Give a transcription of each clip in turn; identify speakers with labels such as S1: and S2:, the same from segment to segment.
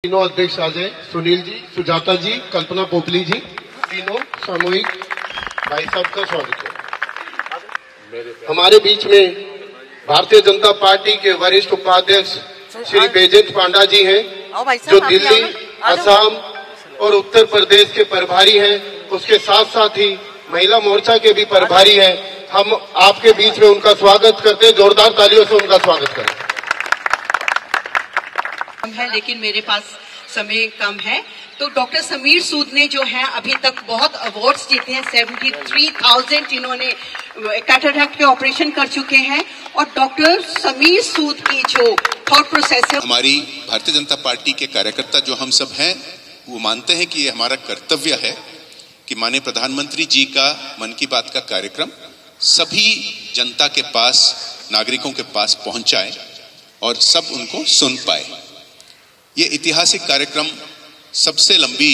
S1: तीनों अध्यक्ष आ जाए, सुनील जी, सुजाता जी, कल्पना पोपली जी, तीनों सामूहिक भाई साहब का स्वागत है। हमारे बीच में भारतीय जनता पार्टी के वरिष्ठ उपाध्यक्ष श्री बैजयंत पांडा जी हैं, जो दिल्ली, असम और उत्तर प्रदेश के प्रभारी हैं। उसके साथ साथ ही महिला मोर्चा के भी प्रभारी हैं। हम आपके बीच में उनका स्वागत करते हैं, जोरदार तालियों से उनका स्वागत करें।
S2: है लेकिन मेरे पास समय कम है, तो डॉक्टर समीर सूद ने जो है अभी तक बहुत अवार्ड्स जीते हैं। 73,000 इन्होंने कैटरैक्ट के ऑपरेशन कर चुके हैं। और डॉक्टर समीर सूद की जो थॉट प्रोसेस है,
S3: हमारी भारतीय जनता पार्टी के कार्यकर्ता जो हम सब हैं, वो मानते हैं कि ये हमारा कर्तव्य है कि माननीय प्रधानमंत्री जी का मन की बात का कार्यक्रम सभी जनता के पास, नागरिकों के पास पहुंचाए और सब उनको सुन पाए। ये ऐतिहासिक कार्यक्रम सबसे लंबी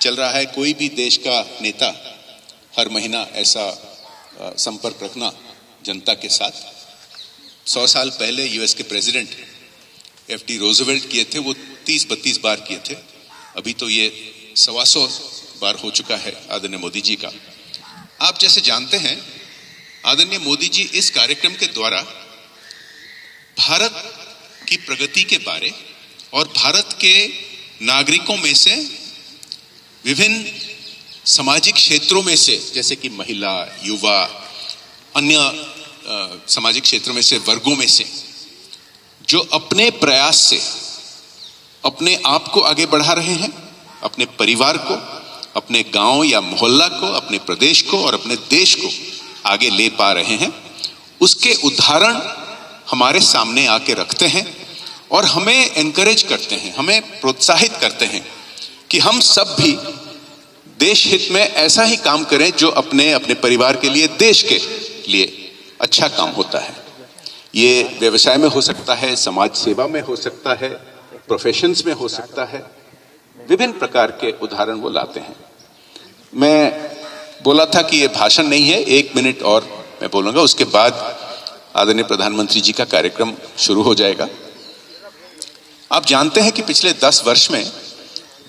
S3: चल रहा है। कोई भी देश का नेता हर महीना ऐसा संपर्क रखना जनता के साथ। 100 साल पहले यूएस के प्रेसिडेंट एफडी रोजवेल्ट किए थे, वो 30-32 बार किए थे। अभी तो ये 125 बार हो चुका है आदरणीय मोदी जी का। आप जैसे जानते हैं, आदरणीय मोदी जी इस कार्यक्रम के द्वारा भारत की प्रगति के बारे और भारत के नागरिकों में से विभिन्न सामाजिक क्षेत्रों में से, जैसे कि महिला, युवा, अन्य सामाजिक क्षेत्रों में से, वर्गों में से, जो अपने प्रयास से अपने आप को आगे बढ़ा रहे हैं, अपने परिवार को, अपने गांव या मोहल्ला को, अपने प्रदेश को और अपने देश को आगे ले पा रहे हैं, उसके उदाहरण हमारे सामने आके रखते हैं और हमें एनकरेज करते हैं, हमें प्रोत्साहित करते हैं कि हम सब भी देश हित में ऐसा ही काम करें जो अपने अपने परिवार के लिए, देश के लिए अच्छा काम होता है। ये व्यवसाय में हो सकता है, समाज सेवा में हो सकता है, प्रोफेशंस में हो सकता है, विभिन्न प्रकार के उदाहरण वो लाते हैं। मैं बोला था कि ये भाषण नहीं है, 1 मिनट और मैं बोलूंगा, उसके बाद आदरणीय प्रधानमंत्री जी का कार्यक्रम शुरू हो जाएगा। आप जानते हैं कि पिछले 10 वर्ष में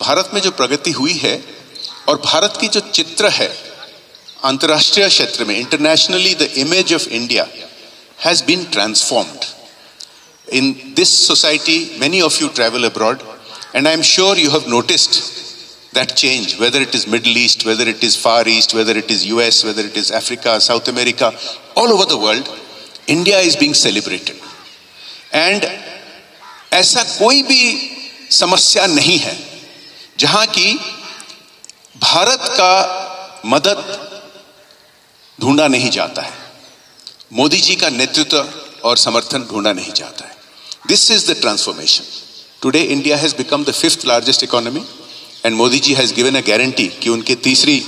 S3: भारत में जो प्रगति हुई है और भारत की जो चित्र है अंतर्राष्ट्रीय क्षेत्र में, internationally the image of India has been transformed. In this society many of you travel abroad and I am sure you have noticed that change, whether it is Middle East, whether it is Far East, whether it is US, whether it is Africa, South America, all over the world, India is being celebrated. And ऐसा कोई भी समस्या नहीं है जहां की भारत का मदद ढूंढा नहीं जाता है, मोदी जी का नेतृत्व और समर्थन ढूंढा नहीं जाता है। This is the transformation. Today India has become the 5th largest economy and Modi ji has given a guarantee कि उनके तीसरी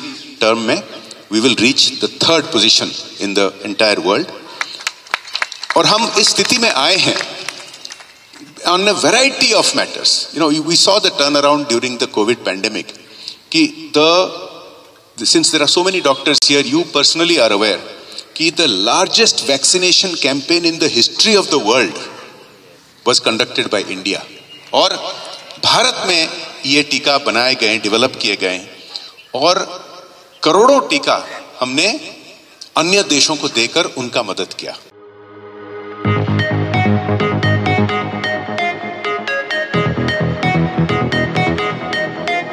S3: टर्म में we will reach the 3rd position in the entire world. और हम इस स्थिति में आए हैं on a variety of matters. You know, we saw the turnaround during the COVID pandemic. Since there are so many doctors here, you personally are aware that the largest vaccination campaign in the history of the world was conducted by India. और भारत में ये टीका बनाए गए, develop किए गए और करोड़ों टीका हमने अन्य देशों को देकर उनका मदद किया।